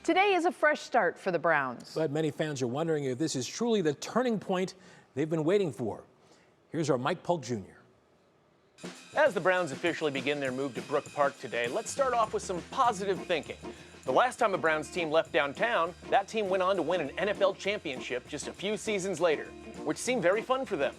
Today is a fresh start for the Browns. But many fans are wondering if this is truly the turning point they've been waiting for. Here's our Polk Jr. As the Browns officially begin their move to Brook Park today, let's start off with some positive thinking. The last time a Browns team left downtown, that team went on to win an NFL championship just a few seasons later, which seemed very fun for them.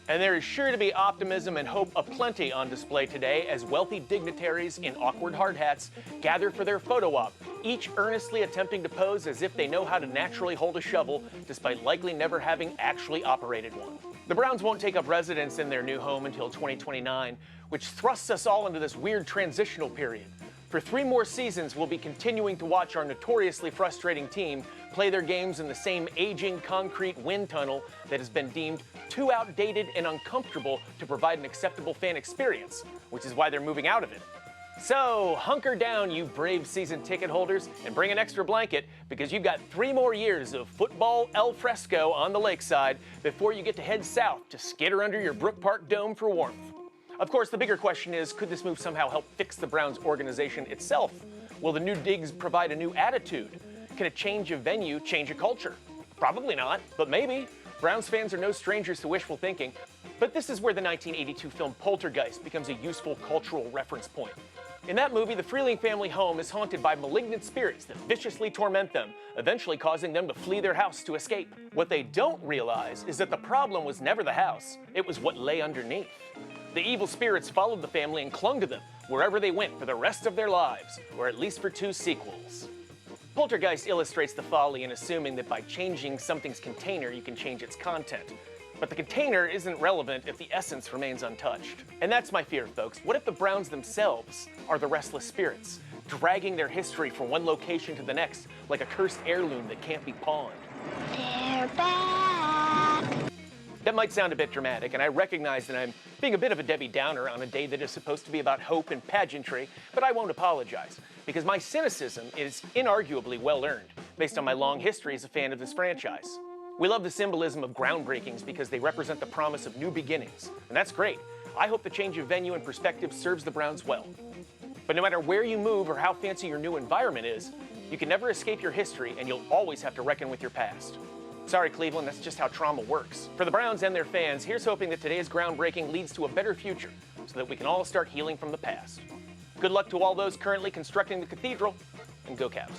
And there is sure to be optimism and hope aplenty on display today as wealthy dignitaries in awkward hard hats gather for their photo op, each earnestly attempting to pose as if they know how to naturally hold a shovel, despite likely never having actually operated one. The Browns won't take up residence in their new home until 2029, which thrusts us all into this weird transitional period. For 3 more seasons, we'll be continuing to watch our notoriously frustrating team play their games in the same aging concrete wind tunnel that has been deemed too outdated and uncomfortable to provide an acceptable fan experience, which is why they're moving out of it. So hunker down, you brave season ticket holders, and bring an extra blanket, because you've got 3 more years of football al fresco on the lakeside before you get to head south to skitter under your Brook Park dome for warmth. Of course, the bigger question is, could this move somehow help fix the Browns organization itself? Will the new digs provide a new attitude? Can a change of venue change a culture? Probably not, but maybe. Browns fans are no strangers to wishful thinking, but this is where the 1982 film Poltergeist becomes a useful cultural reference point. In that movie, the Freeling family home is haunted by malignant spirits that viciously torment them, eventually causing them to flee their house to escape. What they don't realize is that the problem was never the house, it was what lay underneath. The evil spirits followed the family and clung to them wherever they went for the rest of their lives, or at least for 2 sequels. Poltergeist illustrates the folly in assuming that by changing something's container, you can change its content. But the container isn't relevant if the essence remains untouched. And that's my fear, folks. What if the Browns themselves are the restless spirits, dragging their history from one location to the next like a cursed heirloom that can't be pawned? They're back! That might sound a bit dramatic, and I recognize that I'm being a bit of a Debbie Downer on a day that is supposed to be about hope and pageantry, but I won't apologize, because my cynicism is inarguably well-earned, based on my long history as a fan of this franchise. We love the symbolism of groundbreakings because they represent the promise of new beginnings, and that's great. I hope the change of venue and perspective serves the Browns well. But no matter where you move or how fancy your new environment is, you can never escape your history, and you'll always have to reckon with your past. Sorry, Cleveland, that's just how trauma works. For the Browns and their fans, here's hoping that today's groundbreaking leads to a better future so that we can all start healing from the past. Good luck to all those currently constructing the cathedral, and go Cavs.